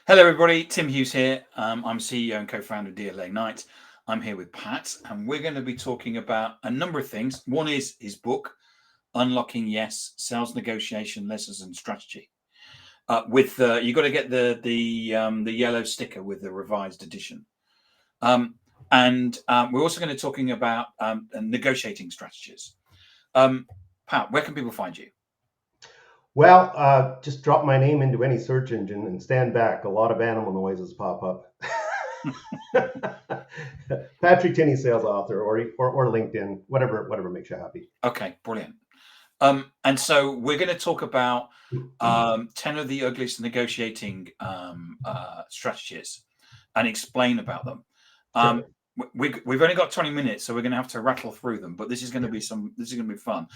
Hello, everybody. Tim Hughes here. I'm CEO and co-founder of DLA Knight. I'm here with Pat, and we're going to be talking about a number of things. One is his book, Unlocking Yes: Sales Negotiation Lessons and Strategy. You got to get the yellow sticker with the revised edition. And we're also going to be talking about negotiating strategies. Pat, where can people find you? Well, just drop my name into any search engine and stand back. A lot of animal noises pop up. Patrick Tinney, sales author, or LinkedIn, whatever makes you happy. Okay, brilliant. And so we're going to talk about 10 of the ugliest negotiating strategies and explain about them. Sure. We've only got 20 minutes, so we're going to have to rattle through them. But this is going to be fun.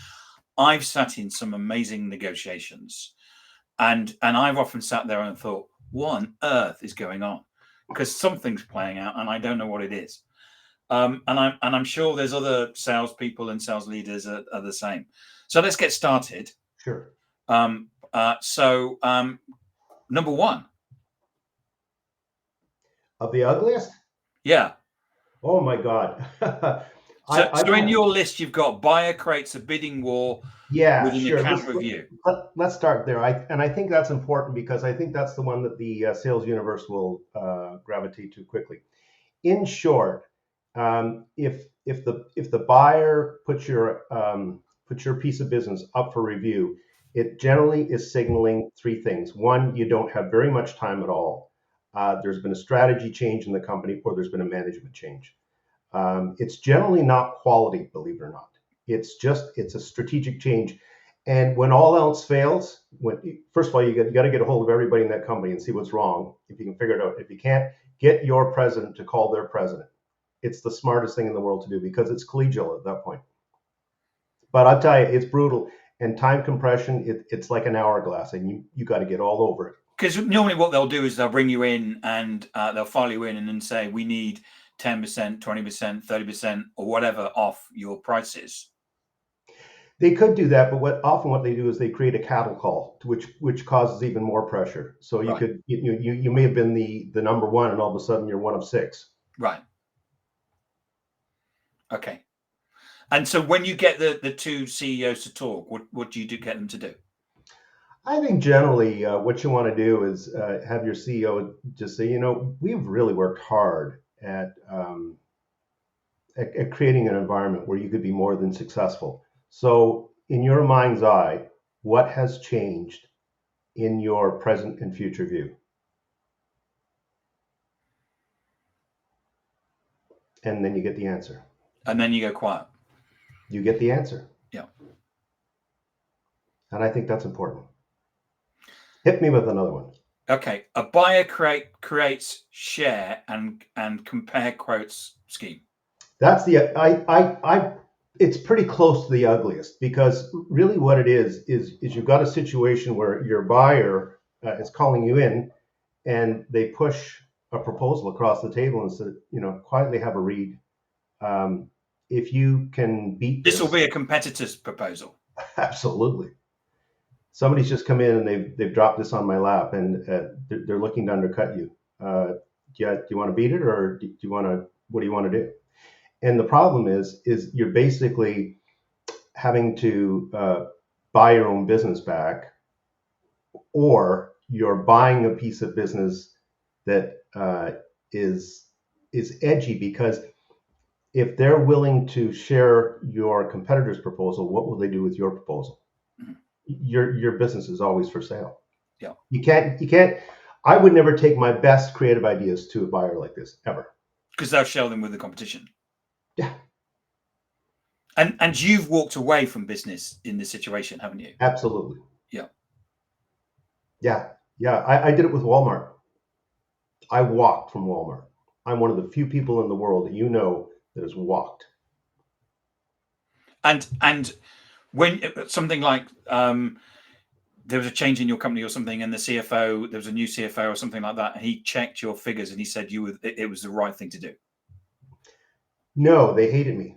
I've sat in some amazing negotiations, and I've often sat there and thought, what on earth is going on? Because something's playing out, and I don't know what it is. And I'm sure there's other salespeople and sales leaders are the same. So let's get started. Sure. Number one. Of the ugliest? Yeah. Oh my God. So in your list, you've got buyer creates a bidding war with an account review. Let's start there. I think that's important because I think that's the one that the sales universe will gravitate to quickly. In short, if the buyer puts your piece of business up for review, it generally is signaling three things. One, you don't have very much time at all. There's been a strategy change in the company, or there's been a management change. It's generally not quality, believe it or not. It's a strategic change. And when all else fails, first of all, you got to get a hold of everybody in that company and see what's wrong. If you can figure it out. If you can't, get your president to call their president. It's the smartest thing in the world to do because it's collegial at that point. But I'll tell you, it's brutal. And time compression, it's like an hourglass, and you got to get all over it. Because normally what they'll do is they'll bring you in and they'll file you in and then say, we need 10%, 20%, 30%, or whatever off your prices. They could do that, but what they do is they create a cattle call, which causes even more pressure. So you could you may have been the number one, and all of a sudden you're one of six. Right. Okay. And so when you get the two CEOs to talk, what do you get them to do? I think generally what you want to do is have your CEO just say, we've really worked hard at creating an environment where you could be more than successful. So in your mind's eye, what has changed in your present and future view? And then you get the answer. And then you go quiet. You get the answer. Yeah. And I think that's important. Hit me with another one. Okay. A buyer creates share and compare quotes scheme. That's it's pretty close to the ugliest, because really what it is you've got a situation where your buyer is calling you in and they push a proposal across the table and said, quietly have a read. If you can beat this will be a competitor's proposal. Absolutely. Somebody's just come in and they've dropped this on my lap, and they're looking to undercut you. Do you want to beat it, or what do you want to do? And the problem is you're basically having to buy your own business back, or you're buying a piece of business that is edgy, because if they're willing to share your competitor's proposal, what will they do with your proposal? Mm-hmm. Your business is always for sale. Yeah. You can't. I would never take my best creative ideas to a buyer like this, ever. Because they'll share them with the competition. Yeah. And you've walked away from business in this situation, haven't you? Absolutely. Yeah. Yeah. I did it with Walmart. I walked from Walmart. I'm one of the few people in the world that that has walked. And when something like there was a change in your company or something, and there was a new CFO or something like that, and he checked your figures and he said it was the right thing to do. No, they hated me.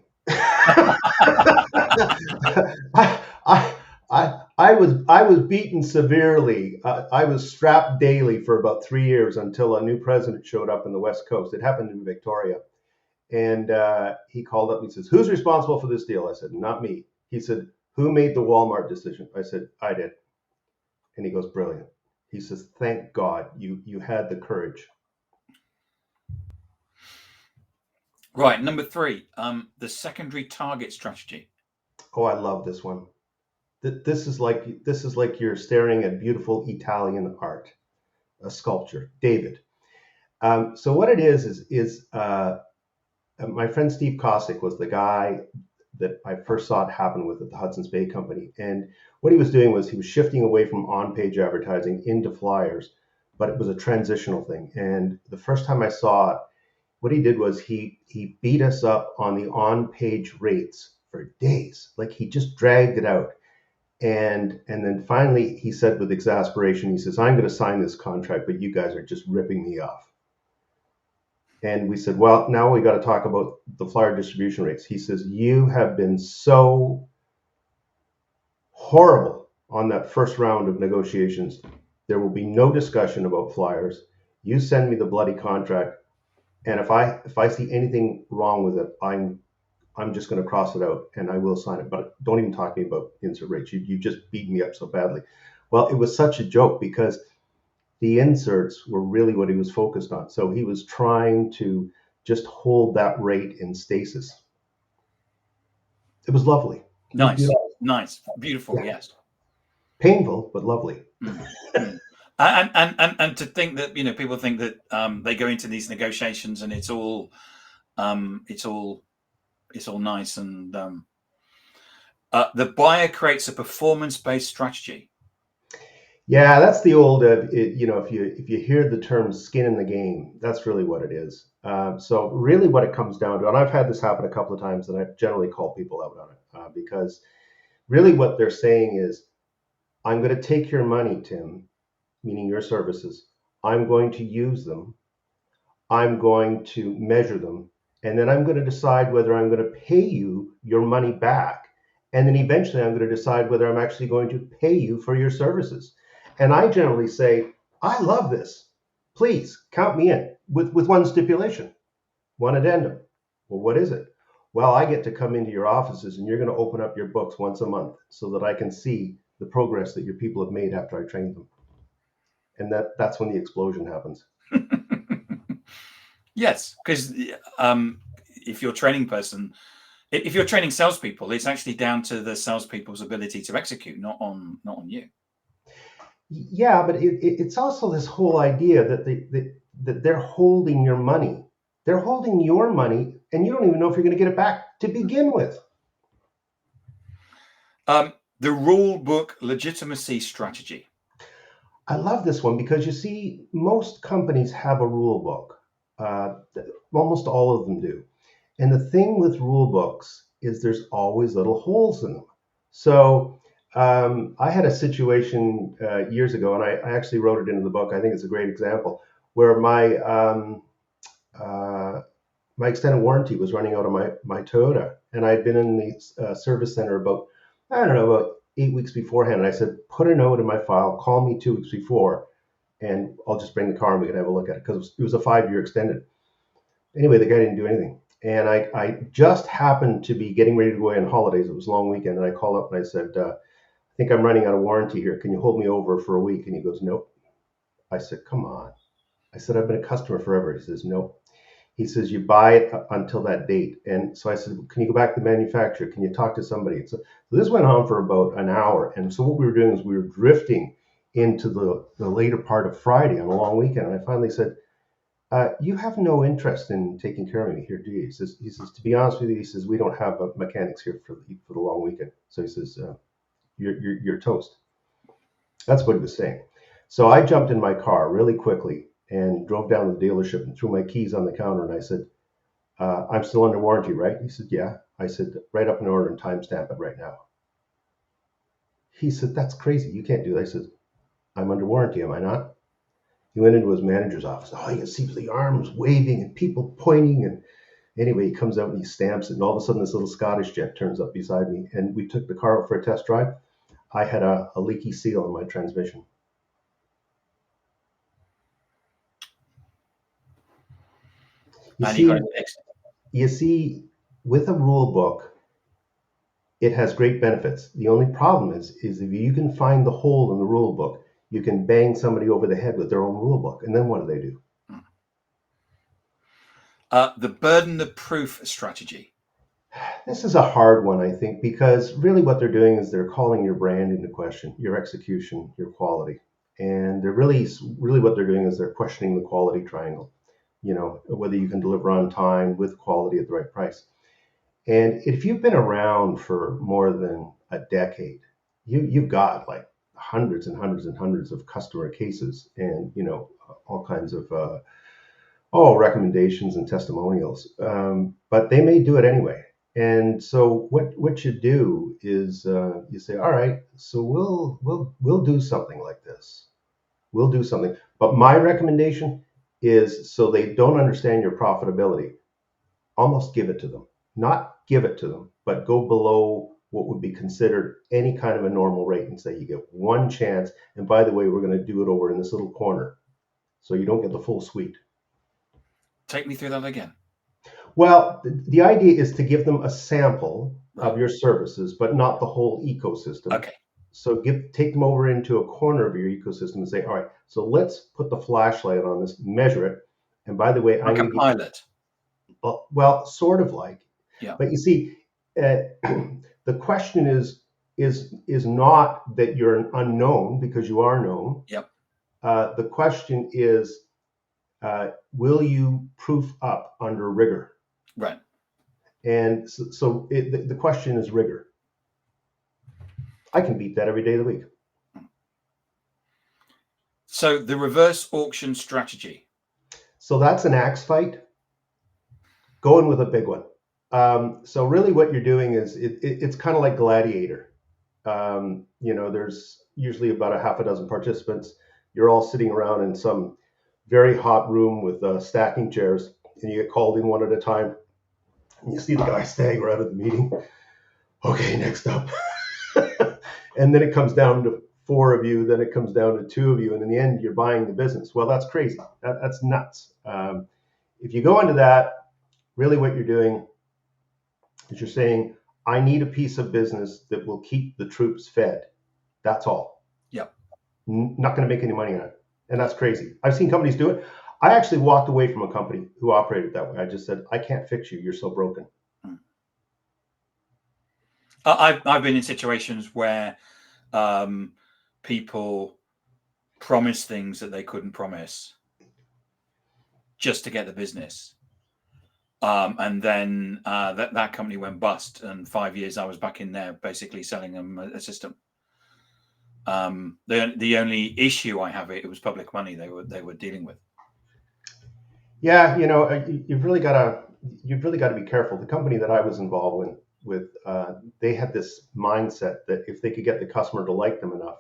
I I was beaten severely. I was strapped daily for about 3 years until a new president showed up in the West Coast. It happened in Victoria. And he called up and he says, "Who's responsible for this deal?" I said, "Not me." He said, "Who made the Walmart decision?" I said, "I did." And he goes, "Brilliant." He says, "Thank God you had the courage." Right. Number 3, the secondary target strategy. Oh, I love this one. This is like you're staring at beautiful Italian art, a sculpture. David. So what it is my friend Steve Kosick was the guy that I first saw it happen with at the Hudson's Bay Company. And what he was doing was he was shifting away from on-page advertising into flyers, but it was a transitional thing. And the first time I saw it, what he did was he beat us up on the on-page rates for days. Like he just dragged it out. And then finally he said with exasperation, he says, "I'm going to sign this contract, but you guys are just ripping me off." And we said, "Well, now we got to talk about the flyer distribution rates." He says, "You have been so horrible on that first round of negotiations. There will be no discussion about flyers. You send me the bloody contract, and if I see anything wrong with it, I'm just going to cross it out and I will sign it. But don't even talk to me about insert rates. You just beat me up so badly." Well, it was such a joke because the inserts were really what he was focused on. So he was trying to just hold that rate in stasis. It was lovely. It was Nice. beautiful. Nice. Beautiful. Yeah. Yes. Painful, but lovely. And to think that, people think that they go into these negotiations and it's all nice, and the buyer creates a performance-based strategy. Yeah, that's the old, if you hear the term skin in the game, that's really what it is. So really what it comes down to, and I've had this happen a couple of times, and I generally call people out on it because really what they're saying is, "I'm going to take your money, Tim," meaning your services. "I'm going to use them. I'm going to measure them. And then I'm going to decide whether I'm going to pay you your money back. And then eventually I'm going to decide whether I'm actually going to pay you for your services." And I generally say, "I love this. Please count me in with one stipulation, one addendum." "Well, what is it?" "Well, I get to come into your offices and you're going to open up your books once a month so that I can see the progress that your people have made after I trained them." And that's when the explosion happens. Yes, because if you're training salespeople, it's actually down to the salespeople's ability to execute, not on you. Yeah, but it's also this whole idea that they're holding your money. They're holding your money, and you don't even know if you're going to get it back to begin with. The rule book legitimacy strategy. I love this one because you see, most companies have a rule book. Almost all of them do. And the thing with rule books is there's always little holes in them. So I had a situation years ago, and I actually wrote it into the book. I think it's a great example where my extended warranty was running out of my Toyota, and I'd been in the service center about 8 weeks beforehand. And I said, "Put a note in my file, call me 2 weeks before, and I'll just bring the car and we can have a look at it," because it was a 5-year extended. Anyway, the guy didn't do anything. And I just happened to be getting ready to go away on holidays. It was a long weekend. And I called up and I said, "I think I'm running out of warranty here. Can you hold me over for a week?" And he goes, "Nope." I said, "Come on." I said, "I've been a customer forever." He says, "Nope." He says, "You buy it until that date." And so I said, "Can you go back to the manufacturer? Can you talk to somebody?" So this went on for about an hour. And so what we were doing is we were drifting into the later part of Friday on a long weekend. And I finally said, "You have no interest in taking care of me here, do you?" He says, "To be honest with you," he says, "we don't have mechanics here for the long weekend." So he says, you're toast." That's what he was saying. So I jumped in my car really quickly and drove down to the dealership and threw my keys on the counter. And I said, "I'm still under warranty, right?" He said, "Yeah." I said, "Write up an order and timestamp it right now." He said, "That's crazy. You can't do that." I said, "I'm under warranty, am I not?" He went into his manager's office. Oh, you can see the arms waving and people pointing. And anyway, he comes out and he stamps it. And all of a sudden, this little Scottish jet turns up beside me. And we took the car out for a test drive. I had a leaky seal in my transmission. You And you got see, it fixed. you see, with a rule book, it has great benefits. The only problem is if you can find the hole in the rule book, you can bang somebody over the head with their own rule book, and then what do? The burden of proof strategy. This is a hard one, I think, because really what they're doing is they're calling your brand into question, your execution, your quality. And they're really what they're doing is they're questioning the quality triangle, whether you can deliver on time with quality at the right price. And if you've been around for more than a decade, you've got like hundreds and hundreds and hundreds of customer cases and, all kinds of recommendations and testimonials. But they may do it anyway. And so what you do is you say, all right, so we'll do something like this. We'll do something. But my recommendation is, so they don't understand your profitability, almost give it to them. Not give it to them, but go below what would be considered any kind of a normal rate and say you get one chance. And by the way, we're going to do it over in this little corner. So you don't get the full suite. Take me through that again. Well, the idea is to give them a sample Right. of your services, but not the whole ecosystem. Okay. So take them over into a corner of your ecosystem and say, all right, so let's put the flashlight on this, measure it. And by the way, Like a pilot. Well, sort of like. Yeah. But you see, the question is not that you're an unknown, because you are known. Yep. The question is, will you proof up under rigor? Right. And so the question is rigor. I can beat that every day of the week. So the reverse auction strategy. So that's an axe fight. Going with a big one. So really what you're doing is it's kind of like Gladiator. There's usually about a half a dozen participants. You're all sitting around in some very hot room with stacking chairs, and you get called in one at a time. And you see the guy stagger out of the meeting. Okay, next up. And then it comes down to 4 of you, then it comes down to 2 of you, and in the end, you're buying the business. Well, that's crazy. That's nuts. If you go into that, really what you're doing is you're saying, I need a piece of business that will keep the troops fed. That's all. Yep. Not going to make any money on it. And that's crazy. I've seen companies do it. I actually walked away from a company who operated that way. I just said, I can't fix you. You're so broken. I've been in situations where people promise things that they couldn't promise just to get the business. And then that company went bust, and 5 years I was back in there basically selling them a system. The only issue I have, it was public money they were dealing with. Yeah, you've really got to be careful. The company that I was involved with, they had this mindset that if they could get the customer to like them enough,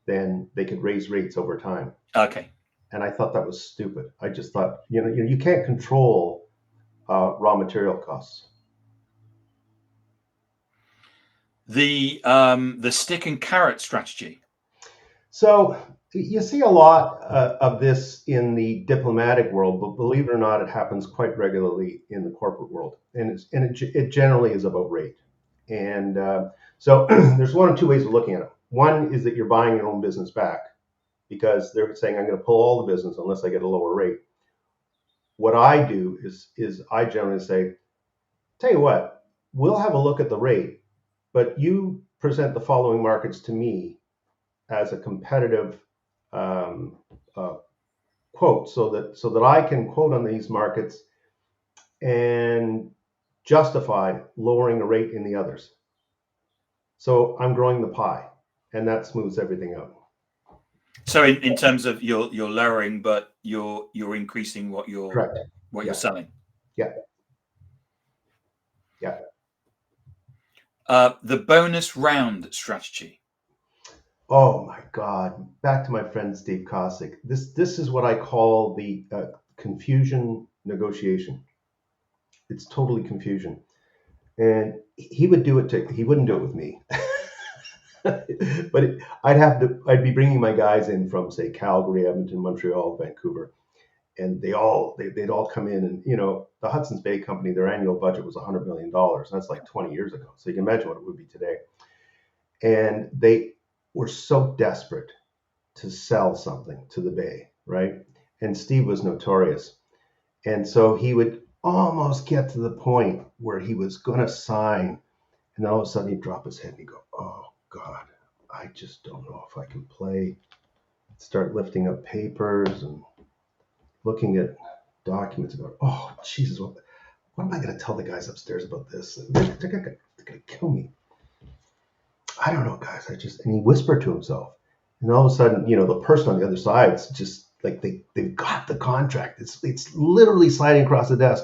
then they could raise rates over time. Okay. And I thought that was stupid. I just thought, you can't control raw material costs. The stick and carrot strategy. So you see a lot of this in the diplomatic world, but believe it or not, it happens quite regularly in the corporate world, and it generally is about rate. And so there's one of 2 ways of looking at it. One is that you're buying your own business back because they're saying, I'm going to pull all the business unless I get a lower rate. What I do is I generally say, tell you what, we'll have a look at the rate, but you present the following markets to me as a competitive quote, so that I can quote on these markets and justify lowering the rate in the others. So I'm growing the pie, and that smooths everything out. So in terms of you're lowering, but you're increasing what you're Correct. you're selling. Yeah. The bonus round strategy. Oh my God! Back to my friend Steve Kosick. This is what I call the confusion negotiation. It's totally confusion, and he would do it. He wouldn't do it with me. But I'd be bringing my guys in from, say, Calgary, Edmonton, Montreal, Vancouver, and they'd all come in, and the Hudson's Bay Company, their annual budget was $100 million. That's like 20 years ago. So you can imagine what it would be today. And they were so desperate to sell something to the Bay, right? And Steve was notorious. And so he would almost get to the point where he was going to sign. And then all of a sudden he'd drop his head and he'd go, oh, God, I just don't know if I can play. Start lifting up papers and looking at documents about, oh, Jesus, what am I going to tell the guys upstairs about this? They're going to kill me. I don't know, guys. And he whispered to himself. And all of a sudden, the person on the other side's just like, they've got the contract. It's literally sliding across the desk.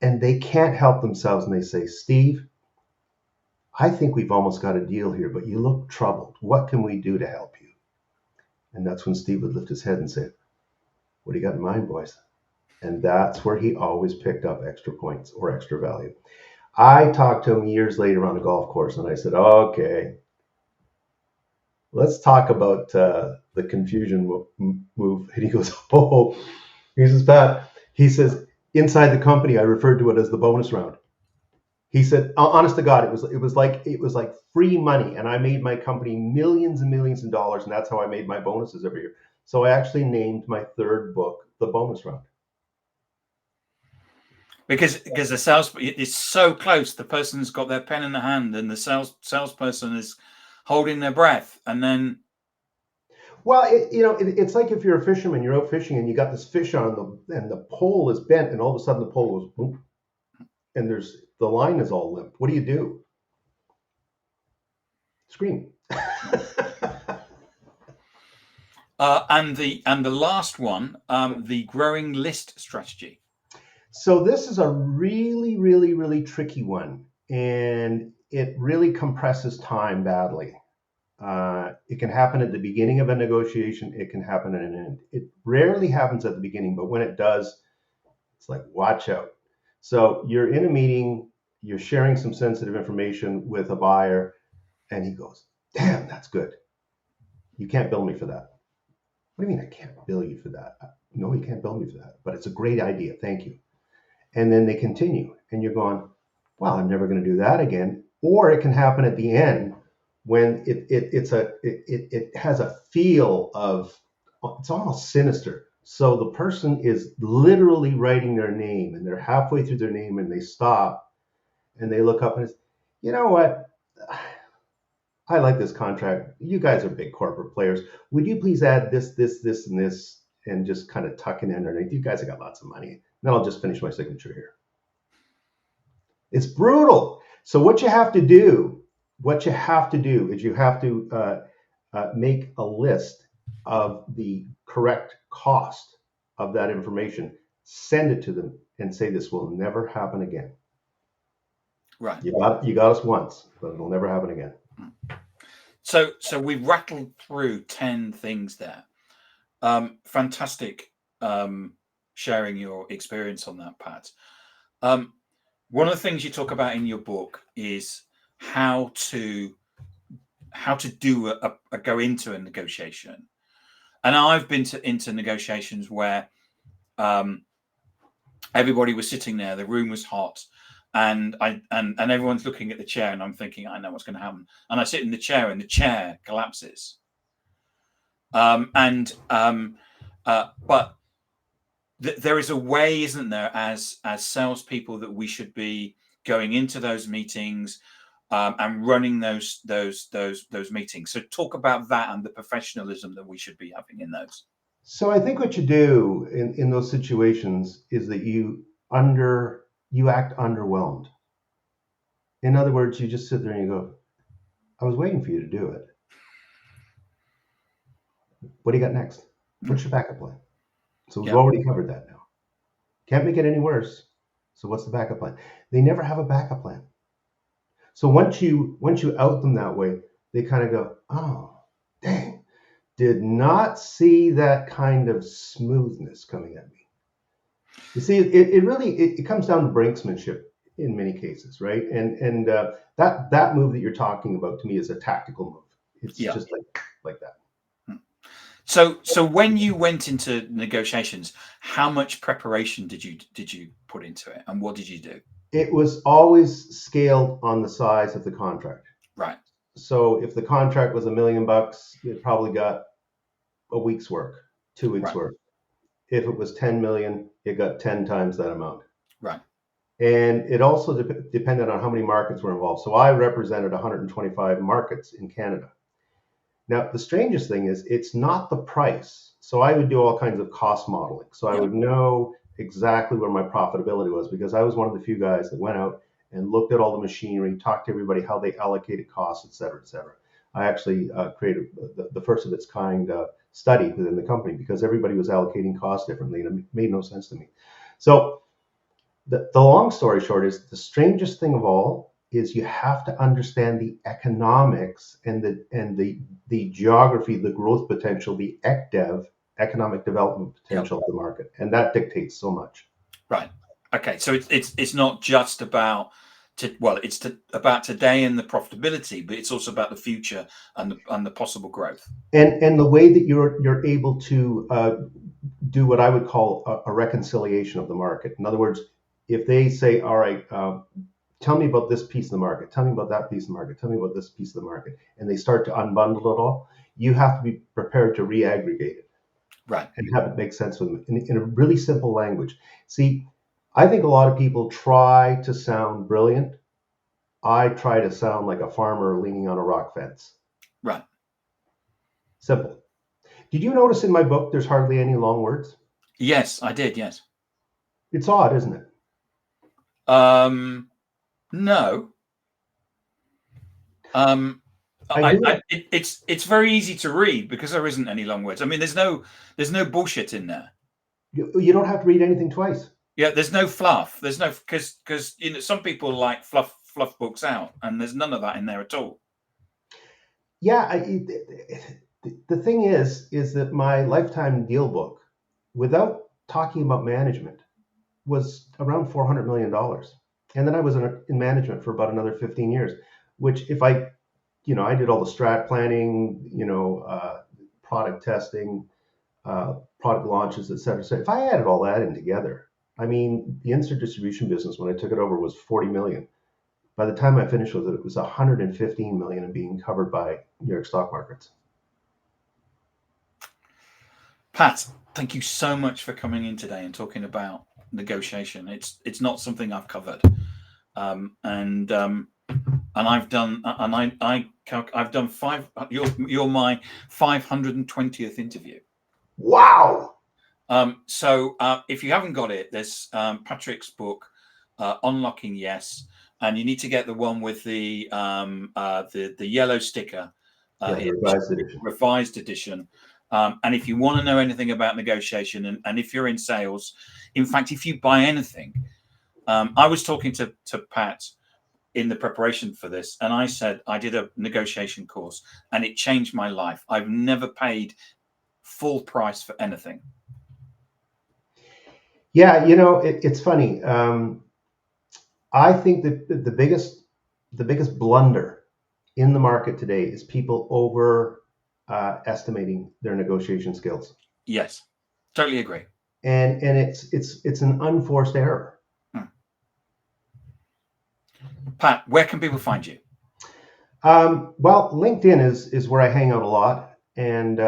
And they can't help themselves. And they say, Steve, I think we've almost got a deal here, but you look troubled. What can we do to help you? And that's when Steve would lift his head and say, what do you got in mind, boys? And that's where he always picked up extra points or extra value. I talked to him years later on a golf course, and I said, okay, let's talk about the confusion move. And he goes, oh, he says, Pat, he says, inside the company, I referred to it as the bonus round. He said, honest to God, it was like free money, and I made my company millions and millions of dollars, and that's how I made my bonuses every year. So I actually named my third book The Bonus Round. Because the sales is so close, the person's got their pen in the hand, and the salesperson is holding their breath, and then. Well, it's like if you're a fisherman, you're out fishing, and you got this fish on and the pole is bent, and all of a sudden the pole goes boom, and the line is all limp. What do? Scream. And the last one, the growing list strategy. So this is a really, really, really tricky one, and it really compresses time badly. It can happen at the beginning of a negotiation. It can happen at an end. It rarely happens at the beginning, but when it does, it's like, watch out. So you're in a meeting, you're sharing some sensitive information with a buyer, and he goes, damn, that's good. You can't bill me for that. What do you mean I can't bill you for that? No, you can't bill me for that, but it's a great idea. Thank you. And then they continue, and you're going, well, I'm never going to do that again. Or it can happen at the end when it has a feel of, it's almost sinister. So the person is literally writing their name, and they're halfway through their name, and they stop and they look up and it's, you know what? I like this contract. You guys are big corporate players. Would you please add this, and this, and just kind of tuck it in underneath? You guys have got lots of money. Then I'll just finish my signature here. It's brutal. So what you have to do is you have to make a list of the correct cost of that information, send it to them, and say this will never happen again. Right. You got us once, but it'll never happen again. So we've rattled through 10 things there. Fantastic sharing your experience on that, Pat. One of the things you talk about in your book is how to go into a negotiation. And I've been into negotiations where everybody was sitting there, the room was hot, and everyone's looking at the chair, and I'm thinking, I know what's going to happen. And I sit in the chair, and the chair collapses. But there is a way, isn't there, as salespeople, that we should be going into those meetings and running those meetings. So talk about that and the professionalism that we should be having in those. So I think what you do in those situations is that you act underwhelmed. In other words, you just sit there and you go, I was waiting for you to do it. What do you got next? What's your backup plan? So we've already covered that now. Can't make it any worse. So what's the backup plan? They never have a backup plan. So once you out them that way, they kind of go, oh, dang, did not see that kind of smoothness coming at me. You see, it really comes down to brinksmanship in many cases, right? And that move that you're talking about, to me, is a tactical move. It's Yeah. just like that. So when you went into negotiations, how much preparation did you put into it, and what did you do? It was always scaled on the size of the contract. Right. So if the contract was $1 million, it probably got a week's work, 2 weeks Right. work. If it was 10 million, it got 10 times that amount. Right. And it also depended on how many markets were involved. So I represented 125 markets in Canada. Now, the strangest thing is it's not the price. So I would do all kinds of cost modeling. So I Yeah. would know exactly where my profitability was, because I was one of the few guys that went out and looked at all the machinery, talked to everybody how they allocated costs, et cetera, et cetera. I actually created the first of its kind study within the company, because everybody was allocating costs differently, and it made no sense to me. So the long story short is, the strangest thing of all is you have to understand the economics and the geography, the growth potential, the ECDEV, economic development potential of the market, and that dictates so much. Right. Okay. So it's not just about about today and the profitability, but it's also about the future and the possible growth. And the way that you're able to do what I would call a reconciliation of the market. In other words, if they say, all right, tell me about this piece of the market, tell me about that piece of the market, tell me about this piece of the market, and they start to unbundle it all, you have to be prepared to reaggregate it. Right. And have it make sense with them in a really simple language. See, I think a lot of people try to sound brilliant. I try to sound like a farmer leaning on a rock fence. Right. Simple. Did you notice in my book there's hardly any long words? Yes, I did. Yes. It's odd, isn't it? No. It's very easy to read because there isn't any long words. I mean, there's no bullshit in there. You don't have to read anything twice. Yeah, there's no fluff. There's no, because some people like fluff books out, and there's none of that in there at all. Yeah, the thing is that my lifetime deal book, without talking about management, was around $400 million. And then I was in management for about another 15 years, which if I did all the strat planning, product testing, product launches, et cetera. So if I added all that in together, I mean, the insert distribution business, when I took it over, was 40 million. By the time I finished with it, it was 115 million and being covered by New York stock markets. Pat, thank you so much for coming in today and talking about negotiation. It's not something I've covered, and I've done, and I've done five. You're my 520th interview. Wow. So if you haven't got it, there's Patrick's book, Unlocking Yes, and you need to get the one with the yellow sticker, the revised edition. And if you want to know anything about negotiation, and if you're in sales, in fact, if you buy anything, I was talking to Pat in the preparation for this, and I said I did a negotiation course, and it changed my life. I've never paid full price for anything. Yeah, it's funny. I think that the biggest blunder in the market today is people estimating their negotiation skills. Yes, totally agree. And it's an unforced error. Pat, where can people find you? Well, LinkedIn is where I hang out a lot, and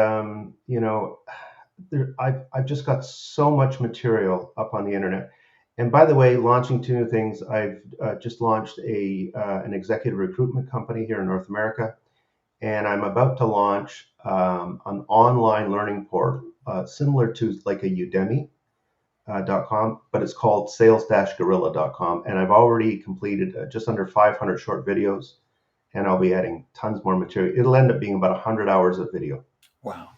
I've just got so much material up on the internet. And by the way, launching two new things. I've just launched an executive recruitment company here in North America, and I'm about to launch an online learning portal similar to like a Udemy.com, but it's called sales-gorilla.com. And I've already completed just under 500 short videos, and I'll be adding tons more material. It'll end up being about 100 hours of video. Wow.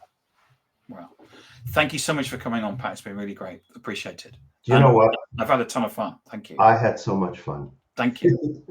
Thank you so much for coming on, Pat. It's been really great. Appreciate it. Do you know what? I've had a ton of fun. Thank you. I had so much fun. Thank you.